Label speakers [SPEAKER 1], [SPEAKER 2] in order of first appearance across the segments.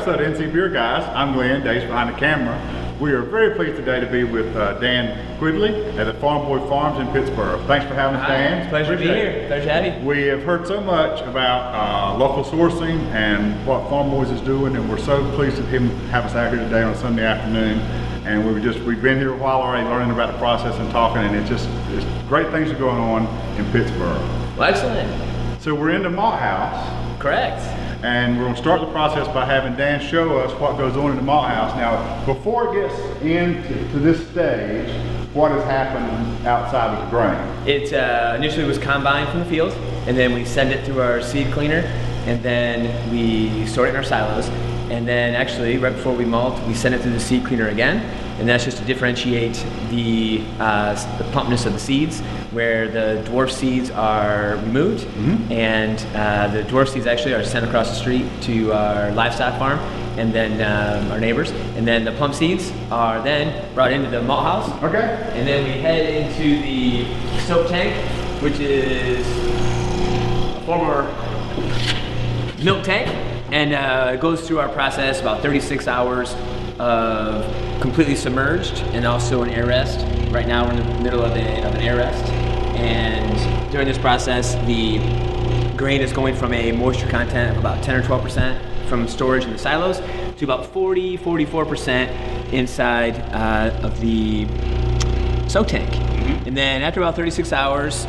[SPEAKER 1] episode of NC Beer Guys. I'm Glenn, Dave's behind the camera. We are very pleased today to be with Dan Gridley at the Farm Boy Farms in Pittsboro. Thanks for having us, Dan.
[SPEAKER 2] It's a pleasure to be here. Pleasure to have you.
[SPEAKER 1] We have heard so much about local sourcing and what Farm Boys is doing, and we're so pleased to have us out here today on a Sunday afternoon. And we've been here a while already learning about the process and talking, and it's great things are going on in Pittsboro.
[SPEAKER 2] Well, excellent.
[SPEAKER 1] So we're in the malt house.
[SPEAKER 2] Correct.
[SPEAKER 1] And we're going to start the process by having Dan show us what goes on in the malt house. Now, before it gets into this stage, what has happened outside of the grain?
[SPEAKER 2] It initially was combined from the field, and then we send it through our seed cleaner, and then we store it in our silos. And then actually, right before we malt, we send it through the seed cleaner again, and that's just to differentiate the plumpness of the seeds, where the dwarf seeds are removed, and the dwarf seeds actually are sent across the street to our livestock farm, and then our neighbors, and then the plump seeds are then brought into the malt house.
[SPEAKER 1] Okay.
[SPEAKER 2] And then we head into the soak tank, which is a former milk tank. And it goes through our process, about 36 hours of completely submerged and also an air rest. Right now we're in the middle of an air rest. And during this process, the grain is going from a moisture content of about 10 or 12% from storage in the silos to about 44% inside of the soak tank. And then after about 36 hours,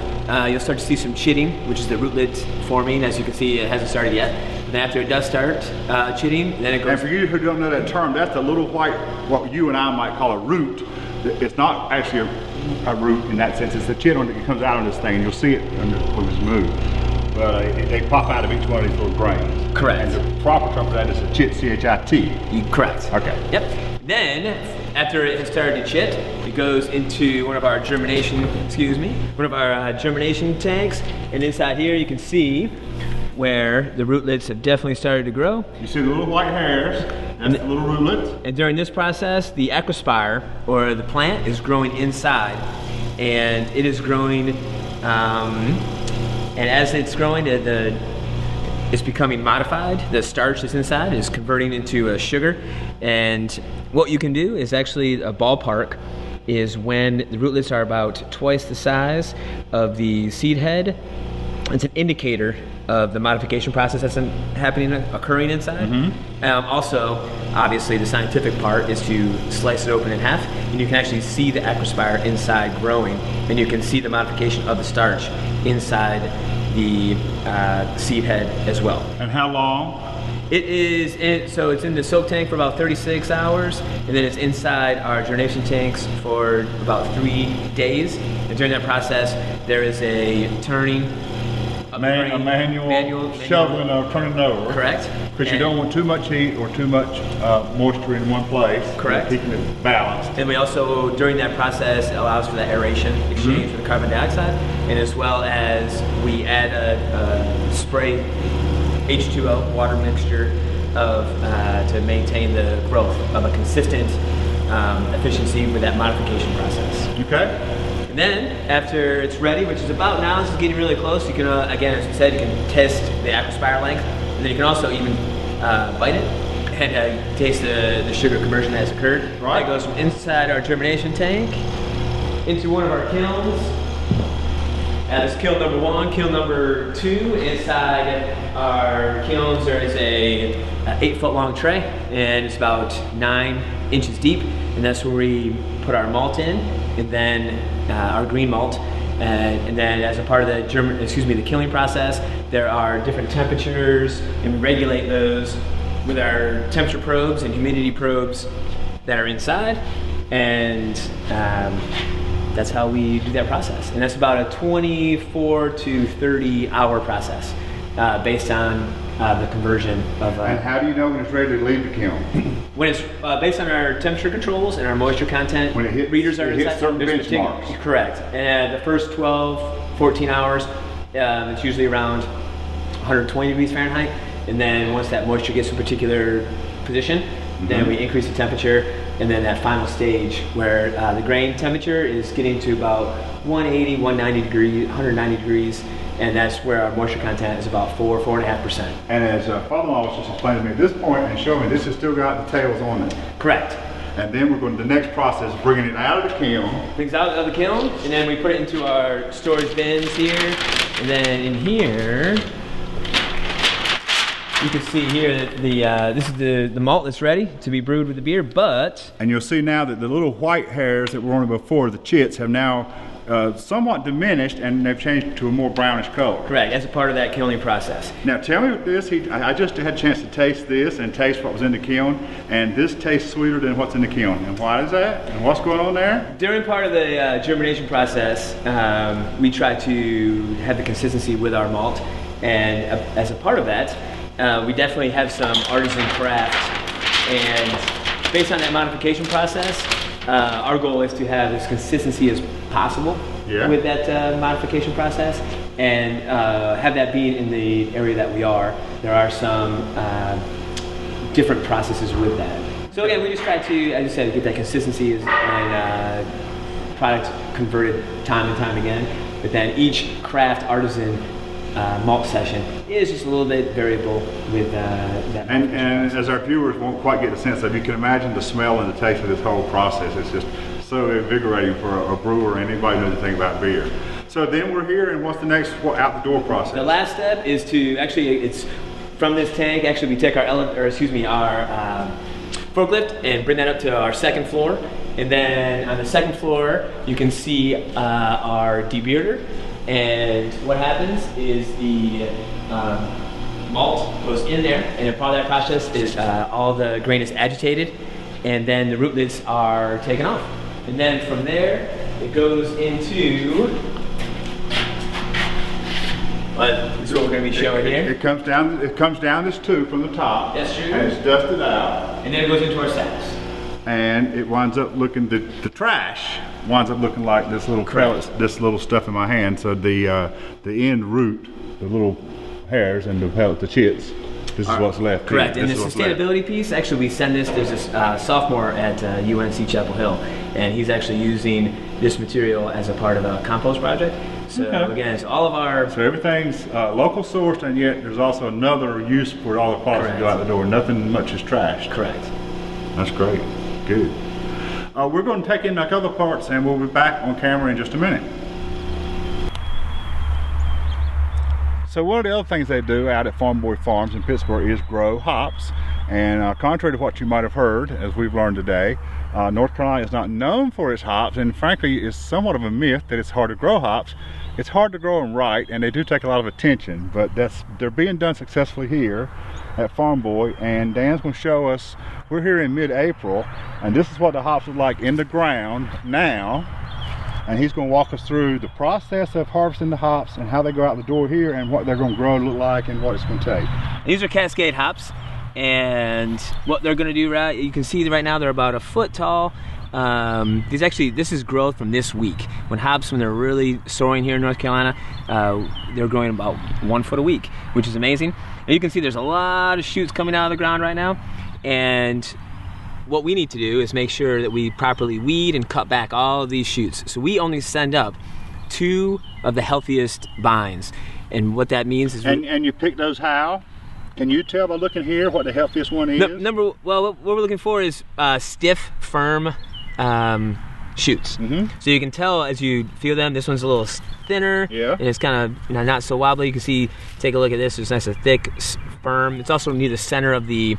[SPEAKER 2] you'll start to see some chitting, which is the rootlet forming. As you can see, it hasn't started yet. And after it does start chitting, then it goes.
[SPEAKER 1] And for you who don't know that term, that's the little white, what you and I might call a root. It's not actually a root in that sense. It's the chit that comes out on this thing, and you'll see it when it's moved. But they pop out of each one of these little grains.
[SPEAKER 2] Correct.
[SPEAKER 1] And the proper term for that is a chit, C-H-I-T.
[SPEAKER 2] Correct.
[SPEAKER 1] Okay.
[SPEAKER 2] Yep. Then, after it has started to chit, it goes into one of our germination tanks, and inside here you can see where the rootlets have definitely started to grow.
[SPEAKER 1] You see the little white hairs, that's the little rootlets.
[SPEAKER 2] And during this process, the aquaspire, or the plant, is growing inside, and it is growing, and as it's growing, it's becoming modified. The starch that's inside is converting into a sugar, and what you can do is actually a ballpark is when the rootlets are about twice the size of the seed head. It's an indicator of the modification process that's occurring inside. Also, obviously, the scientific part is to slice it open in half, and you can actually see the aquaspire inside growing, and you can see the modification of the starch inside the seed head as well.
[SPEAKER 1] And how long?
[SPEAKER 2] So it's in the soak tank for about 36 hours, and then it's inside our germination tanks for about 3 days. And during that process, there is a turning.
[SPEAKER 1] A manual shoveling or turning over.
[SPEAKER 2] Correct.
[SPEAKER 1] Because you don't want too much heat or too much moisture in one place.
[SPEAKER 2] Correct.
[SPEAKER 1] Keeping it balanced.
[SPEAKER 2] And we also, during that process, it allows for that aeration exchange for the carbon dioxide, and as well as we add a spray H2O water mixture to maintain the growth of a consistent efficiency with that modification process.
[SPEAKER 1] Okay.
[SPEAKER 2] And then, after it's ready, which is about now, this is getting really close, you can, again, as you said, you can test the aquaspire length, and then you can also even bite it and taste the sugar conversion that has occurred.
[SPEAKER 1] Right.
[SPEAKER 2] That goes from inside our germination tank into one of our kilns. As kiln number 1, kiln number 2, inside our kilns there is a 8-foot long tray, and it's about 9 inches deep, and that's where we put our malt in, and then our green malt, and then as a part of the killing process, there are different temperatures, and we regulate those with our temperature probes and humidity probes that are inside, and that's how we do that process. And that's about a 24 to 30 hour process based on the conversion of...
[SPEAKER 1] and how do you know when it's ready to leave the kiln?
[SPEAKER 2] When it's based on our temperature controls and our moisture content,
[SPEAKER 1] when it hits,
[SPEAKER 2] readers are
[SPEAKER 1] hits certain benchmarks.
[SPEAKER 2] Correct. And the first 12, 14 hours, it's usually around 120 degrees Fahrenheit. And then once that moisture gets to a particular position, then we increase the temperature, and then that final stage where the grain temperature is getting to about 180, 190 degrees, and that's where our moisture content is about 4.5%.
[SPEAKER 1] And as father-in-law was just explaining to me at this point and showing me, this has still got the tails on it.
[SPEAKER 2] Correct.
[SPEAKER 1] And then we're going to the next process, bringing it out of the kiln.
[SPEAKER 2] Brings out of the kiln, and then we put it into our storage bins here, and then in here, you can see here that this is the malt that's ready to be brewed with the beer, but...
[SPEAKER 1] And you'll see now that the little white hairs that were on it before, the chits, have now somewhat diminished, and they've changed to a more brownish color.
[SPEAKER 2] Correct, that's a part of that kilning process.
[SPEAKER 1] Now tell me what this, I just had a chance to taste this and taste what was in the kiln, and this tastes sweeter than what's in the kiln. And why is that? And what's going on there?
[SPEAKER 2] During part of the germination process, we try to have the consistency with our malt, and as a part of that, we definitely have some artisan craft, and based on that modification process, our goal is to have as consistency as possible with that modification process, and have that be in the area that we are. There are some different processes with that. So again, we just try to, as I said, get that consistency and product converted time and time again. But then each craft artisan malt session is just a little bit variable with that.
[SPEAKER 1] And as our viewers won't quite get the sense of, you can imagine the smell and the taste of this whole process. It's just so invigorating for a brewer and anybody who knows anything about beer. So then we're here, and what's the next out the door process?
[SPEAKER 2] The last step is to actually, it's from this tank. Actually, we take our forklift and bring that up to our second floor, and then on the second floor you can see our debearder. And what happens is the malt goes in there, and part of that process is all the grain is agitated, and then the rootlets are taken off. And then from there, it goes into, this is what we're going to be showing here.
[SPEAKER 1] It comes down this tube from the top.
[SPEAKER 2] That's true.
[SPEAKER 1] And it's dusted out.
[SPEAKER 2] And then it goes into our sacks.
[SPEAKER 1] And it winds up looking, the trash winds up looking like this little pellets, this little stuff in my hand. So the end root, the little hairs and the pellet, the chits, this is what's left.
[SPEAKER 2] Correct. And the sustainability piece, actually we send this, there's this sophomore at UNC Chapel Hill, and he's actually using this material as a part of a compost project. So again, it's all of our... So
[SPEAKER 1] everything's local sourced, and yet there's also another use for all the products that go out the door. Nothing much is trashed.
[SPEAKER 2] Correct.
[SPEAKER 1] That's great. Good. We're going to take in like other parts, and we'll be back on camera in just a minute. So one of the other things they do out at Farm Boy Farms in Pittsboro is grow hops. And contrary to what you might have heard, as we've learned today, North Carolina is not known for its hops, and frankly it's somewhat of a myth that it's hard to grow hops. It's hard to grow them right, and they do take a lot of attention, but they're being done successfully here at Farm Boy. And Dan's going to show us, we're here in mid-April, and this is what the hops look like in the ground now. And he's going to walk us through the process of harvesting the hops and how they go out the door here and what they're going to grow to look like and what it's going to take.
[SPEAKER 2] These are Cascade hops, and what they're going to do, right, you can see right now they're about a foot tall. This is growth from this week. When hops, when they're really soaring here in North Carolina, they're growing about 1 foot a week, which is amazing. And you can see there's a lot of shoots coming out of the ground right now, and what we need to do is make sure that we properly weed and cut back all of these shoots. So we only send up 2 of the healthiest vines, and what that means is...
[SPEAKER 1] And you pick those how? Can you tell by looking here what the healthiest one is?
[SPEAKER 2] Well, what we're looking for is stiff, firm shoots. So you can tell as you feel them, this one's a little thinner, and it's kind of not so wobbly. You can see, take a look at this, it's nice and thick, firm. It's also near the center of the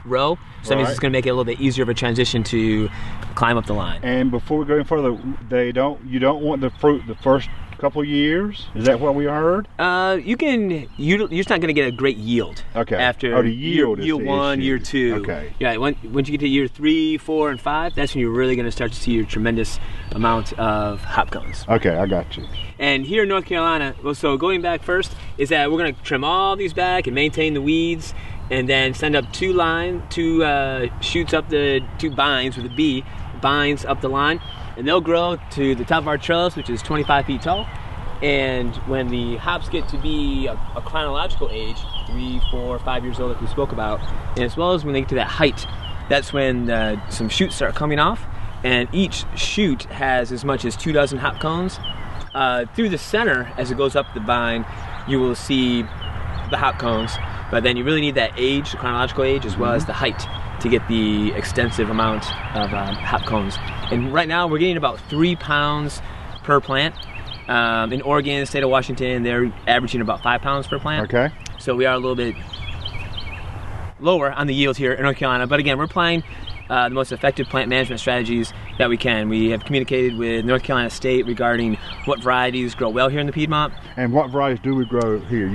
[SPEAKER 2] row, so that means it's going to make it a little bit easier of a transition to climb up the line. And before we go any further, you don't want the fruit the first couple years? Is that what we heard? You're just not going to get a great yield. After the yield year 1, year 2. Yeah, once you get to year 3, 4, and 5, that's when you're really going to start to see your tremendous amount of hop cones. I got you. And here in North Carolina, so going back first, is that we're going to trim all these back and maintain the weeds, and then send up 2 shoots up the 2 vines with a B, vines up the line, and they'll grow to the top of our trellis, which is 25 feet tall. And when the hops get to be a chronological age, 3, 4, 5 years old, like we spoke about, and as well as when they get to that height, that's when some shoots start coming off, and each shoot has as much as 2 dozen hop cones. through the center, as it goes up the vine, you will see the hop cones, but then you really need that age, the chronological age, as well as the height to get the extensive amount of hop cones. And right now we're getting about 3 pounds per plant. In Oregon, the state of Washington, they're averaging about 5 pounds per plant.
[SPEAKER 1] Okay.
[SPEAKER 2] So we are a little bit lower on the yield here in North Carolina, but again, we're applying the most effective plant management strategies that we can. We have communicated with North Carolina State regarding what varieties grow well here in the Piedmont.
[SPEAKER 1] And what varieties do we grow here?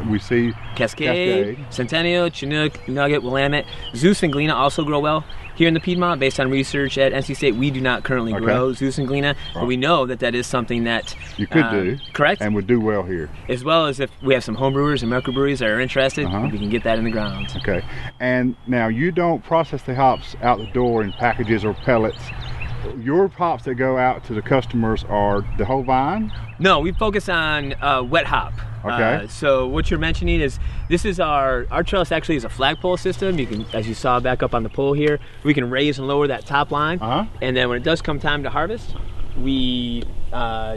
[SPEAKER 1] We see
[SPEAKER 2] Cascade, Centennial, Chinook, Nugget, Willamette. Zeus and Galena also grow well here in the Piedmont. Based on research at NC State, we do not currently grow Zeus and Galena, but we know that that is something that
[SPEAKER 1] you could do,
[SPEAKER 2] correct,
[SPEAKER 1] and would do well here.
[SPEAKER 2] As well as if we have some homebrewers and microbreweries that are interested, we can get that in the ground.
[SPEAKER 1] Okay, and now you don't process the hops out the door in packages or pellets. Your hops that go out to the customers are the whole vine?
[SPEAKER 2] No, we focus on wet hop.
[SPEAKER 1] Okay.
[SPEAKER 2] So what you're mentioning is, this is our trellis actually is a flagpole system. You can, as you saw back up on the pole here, we can raise and lower that top line. And then when it does come time to harvest, we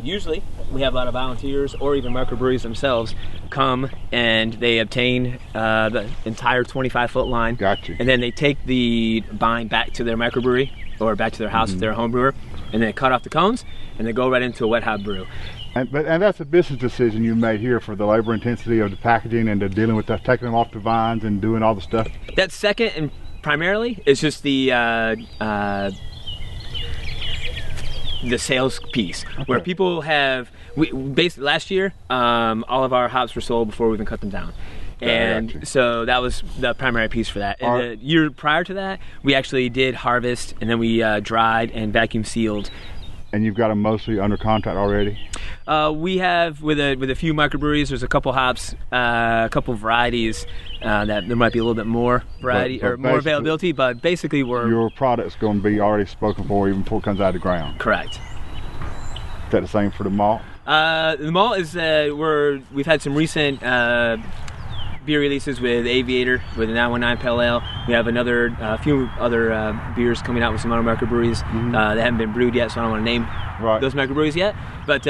[SPEAKER 2] usually, we have a lot of volunteers or even microbreweries themselves come and they obtain the entire 25-foot line.
[SPEAKER 1] Gotcha.
[SPEAKER 2] And then they take the vine back to their microbrewery or back to their house if they're a home brewer, and then they cut off the cones and they go right into a wet hop brew.
[SPEAKER 1] And that's a business decision you made here for the labor intensity of the packaging and the dealing with taking them off the vines and doing all the stuff.
[SPEAKER 2] That second and primarily is just the sales piece, where people have, basically last year, all of our hops were sold before we even cut them down. And so that was the primary piece for that. And the year prior to that, we actually did harvest, and then we dried and vacuum sealed.
[SPEAKER 1] And you've got them mostly under contract already?
[SPEAKER 2] We have, with a few microbreweries, there's a couple hops, a couple varieties that there might be a little bit more variety or more availability, but basically your Correct.
[SPEAKER 1] Is that the same for the malt?
[SPEAKER 2] The malt is we've had some recent beer releases with Aviator, with the 919 Pale Ale. We have a few other beers coming out with some other microbreweries. They haven't been brewed yet, so I don't want to name those microbreweries yet. But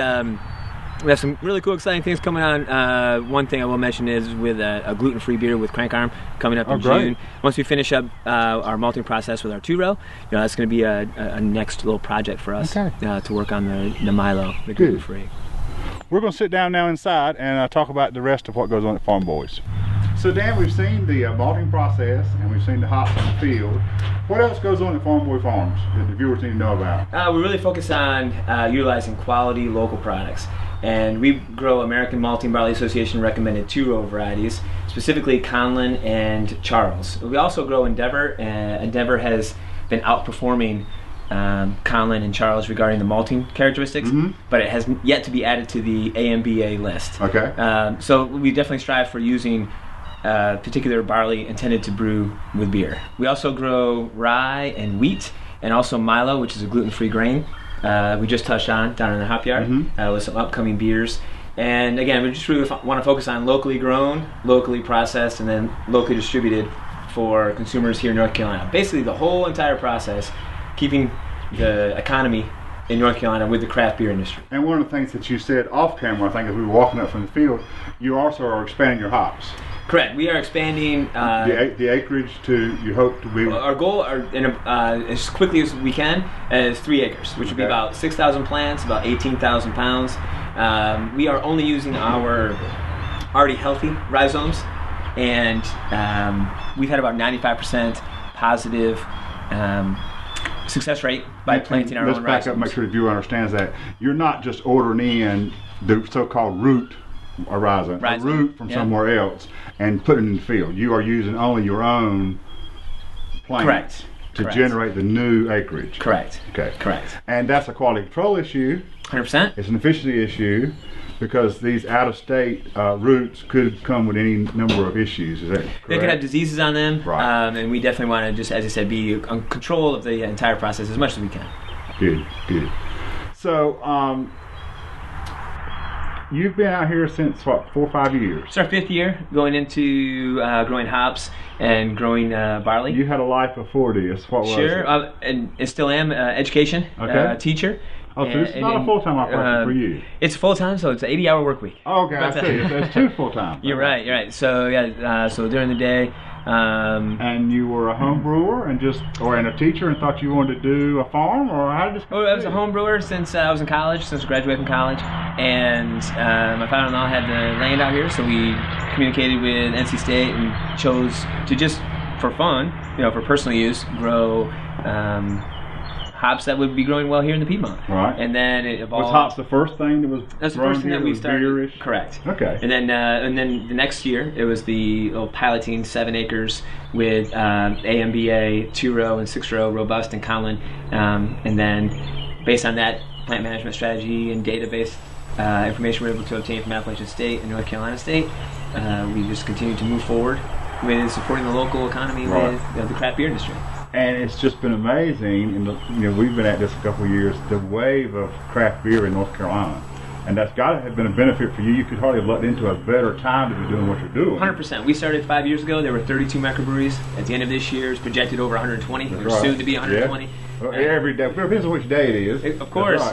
[SPEAKER 2] we have some really cool, exciting things coming on. One thing I will mention is with a gluten-free beer with Crank Arm coming up in June. Once we finish up our malting process with our 2-row, that's going to be a next little project for us to work on the Milo, the gluten-free.
[SPEAKER 1] We're going to sit down now inside and talk about the rest of what goes on at Farm Boys. So Dan, we've seen the malting process and we've seen the hops in the field. What else goes on at Farm Boy Farms that the viewers need to know about?
[SPEAKER 2] We really focus on utilizing quality local products. And we grow American Malting Barley Association recommended 2-row varieties, specifically Conlin and Charles. We also grow Endeavor, and Endeavor has been outperforming Conlin and Charles regarding the malting characteristics, but it has yet to be added to the AMBA list. So we definitely strive for using particular barley intended to brew with beer. We also grow rye and wheat, and also Milo, which is a gluten-free grain. We just touched on down in the hop yard with some upcoming beers. And again, we just really want to focus on locally grown, locally processed, and then locally distributed for consumers here in North Carolina. Basically the whole entire process, keeping the economy in North Carolina with the craft beer industry.
[SPEAKER 1] And one of the things that you said off camera, I think, as we were walking up from the field, you also are expanding your hops.
[SPEAKER 2] Correct. We are expanding
[SPEAKER 1] the acreage to, you hope to be...
[SPEAKER 2] Our goal, as quickly as we can, is 3 acres, which would be about 6,000 plants, about 18,000 pounds. We are only using our already healthy rhizomes, and we've had about 95% positive success rate by planting our own rhizomes. Let's back up,
[SPEAKER 1] make sure the viewer understands that. You're not just ordering in the so-called root a root from somewhere else and put it in the field. You are using only your own plants to generate the new acreage.
[SPEAKER 2] Correct.
[SPEAKER 1] And that's a quality control issue.
[SPEAKER 2] 100%.
[SPEAKER 1] It's an efficiency issue because these out-of-state roots could come with any number of issues. Is that correct?
[SPEAKER 2] They could have diseases on them, and we definitely want to just, as I said, be on control of the entire process as much as we can.
[SPEAKER 1] Good. So, you've been out here since, what, 4 or 5 years?
[SPEAKER 2] It's our 5th year going into growing hops and growing barley.
[SPEAKER 1] You had a life before this. What was it?
[SPEAKER 2] And I still am education teacher.
[SPEAKER 1] Oh, so this is not a full-time operation for you?
[SPEAKER 2] It's full-time, so it's an 80-hour work week.
[SPEAKER 1] Oh, okay, I see. It's two full-time.
[SPEAKER 2] You're right. So yeah, so during the day.
[SPEAKER 1] And you were a home brewer and a teacher and thought you wanted to do a farm, or how did this?
[SPEAKER 2] Oh, I was a home brewer since I was in college, since I graduated from college, and my father-in-law had the land out here, so we communicated with NC State and chose to just for fun, for personal use, grow hops that would be growing well here in the Piedmont.
[SPEAKER 1] Right.
[SPEAKER 2] And then it evolved.
[SPEAKER 1] Was hops the first thing that was
[SPEAKER 2] That's the
[SPEAKER 1] grown
[SPEAKER 2] first thing
[SPEAKER 1] here?
[SPEAKER 2] that we started.
[SPEAKER 1] Beerish?
[SPEAKER 2] Correct.
[SPEAKER 1] Okay.
[SPEAKER 2] And then the next year it was the little piloting 7 acres with AMBA 2-row and 6-row robust and Colin, and then based on that plant management strategy and database information we were able to obtain from Appalachian State and North Carolina State, we just continued to move forward with supporting the local economy with the craft beer industry.
[SPEAKER 1] And it's just been amazing, and we've been at this a couple of years, the wave of craft beer in North Carolina. And that's got to have been a benefit for you. You could hardly have let into a better time to be doing what you're doing.
[SPEAKER 2] 100%. We started 5 years ago. There were 32 microbreweries. At the end of this year, it's projected over 120. We're soon to be 120. Yeah.
[SPEAKER 1] Well, every day. It depends on which day it is.
[SPEAKER 2] Of course.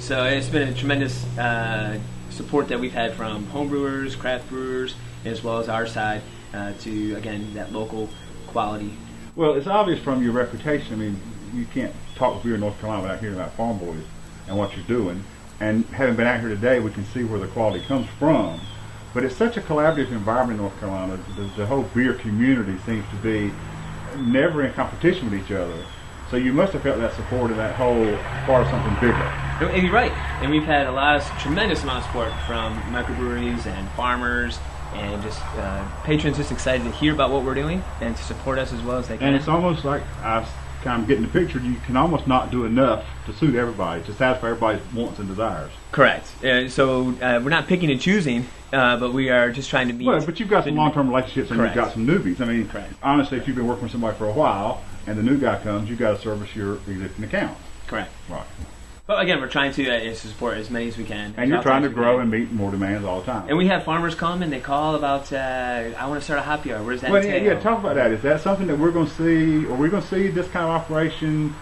[SPEAKER 2] So it's been a tremendous support that we've had from homebrewers, craft brewers, as well as our side to, again, that local quality.
[SPEAKER 1] Well, it's obvious from your reputation. I mean, you can't talk beer in North Carolina without hearing about Farm Boys and what you're doing. And having been out here today, we can see where the quality comes from. But it's such a collaborative environment in North Carolina. The whole beer community seems to be never in competition with each other. So you must have felt that support and that whole part of something bigger.
[SPEAKER 2] And you're right. And we've had tremendous amount of support from microbreweries and farmers and just patrons just excited to hear about what we're doing and to support us as well as they can.
[SPEAKER 1] And it's almost like I kind of getting the picture, you can almost not do enough to suit everybody, to satisfy everybody's wants and desires.
[SPEAKER 2] Correct. So we're not picking and choosing, but we are just trying to meet.
[SPEAKER 1] Well, but you've got some long-term relationships and
[SPEAKER 2] Correct.
[SPEAKER 1] You've got some newbies. I mean,
[SPEAKER 2] Correct.
[SPEAKER 1] Honestly, if you've been working with somebody for a while and the new guy comes, you've got to service your existing accounts.
[SPEAKER 2] Correct.
[SPEAKER 1] Right.
[SPEAKER 2] But again, we're trying to support as many as we can.
[SPEAKER 1] And you're trying to grow and meet more demands all the time.
[SPEAKER 2] And we have farmers come and they call about, I want to start a hop yard. Where does that entail?
[SPEAKER 1] Yeah, talk about that. Is that something that we're going to see, or we're going to see this kind of operation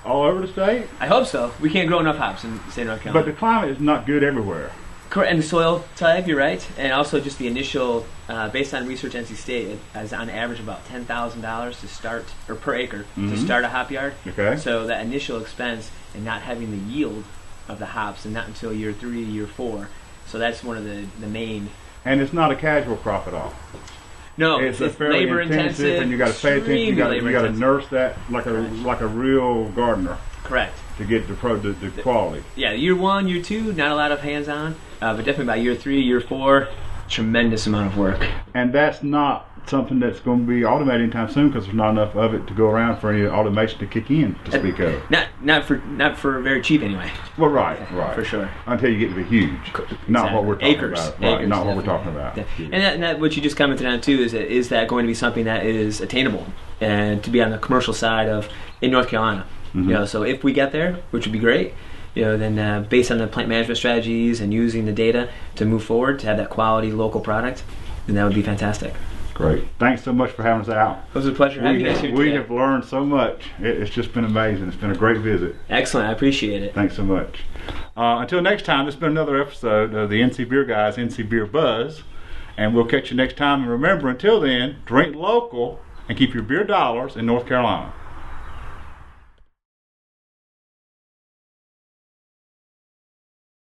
[SPEAKER 1] all over the state?
[SPEAKER 2] I hope so. We can't grow enough hops in the state of North Carolina.
[SPEAKER 1] But the climate is not good everywhere.
[SPEAKER 2] Correct, and the soil type, you're right. And also just the initial, based on research NC State, it has on average about $10,000 to start, or per acre, to start a hop yard.
[SPEAKER 1] Okay.
[SPEAKER 2] So that initial expense and not having the yield of the hops, and not until year 3, year 4. So that's one of the main.
[SPEAKER 1] And it's not a casual crop at all.
[SPEAKER 2] No,
[SPEAKER 1] it's
[SPEAKER 2] fairly
[SPEAKER 1] labor intensive, and you got to pay attention. You got to nurse that like a real gardener.
[SPEAKER 2] Correct.
[SPEAKER 1] To get the quality.
[SPEAKER 2] Yeah, year 1, year 2, not a lot of hands-on, but definitely by year 3, year 4, tremendous amount of work.
[SPEAKER 1] And that's not something that's going to be automated anytime soon because there's not enough of it to go around for any automation to kick in, to speak of.
[SPEAKER 2] Not for very cheap anyway.
[SPEAKER 1] Well, right,
[SPEAKER 2] for sure.
[SPEAKER 1] Until you get to be huge, not what we're talking about. Right,
[SPEAKER 2] acres,
[SPEAKER 1] not what we're talking about.
[SPEAKER 2] And that what you just commented on too is that going to be something that is attainable and to be on the commercial side of in North Carolina. So if we get there, which would be great, then based on the plant management strategies and using the data to move forward to have that quality local product, then that would be fantastic.
[SPEAKER 1] Great. Thanks so much for having us out.
[SPEAKER 2] It was a pleasure having you guys here today.
[SPEAKER 1] We have learned so much. It's just been amazing. It's been a great visit.
[SPEAKER 2] Excellent. I appreciate it.
[SPEAKER 1] Thanks so much. Until next time, this has been another episode of the NC Beer Guys, NC Beer Buzz, and we'll catch you next time. And remember, until then, drink local and keep your beer dollars in North Carolina.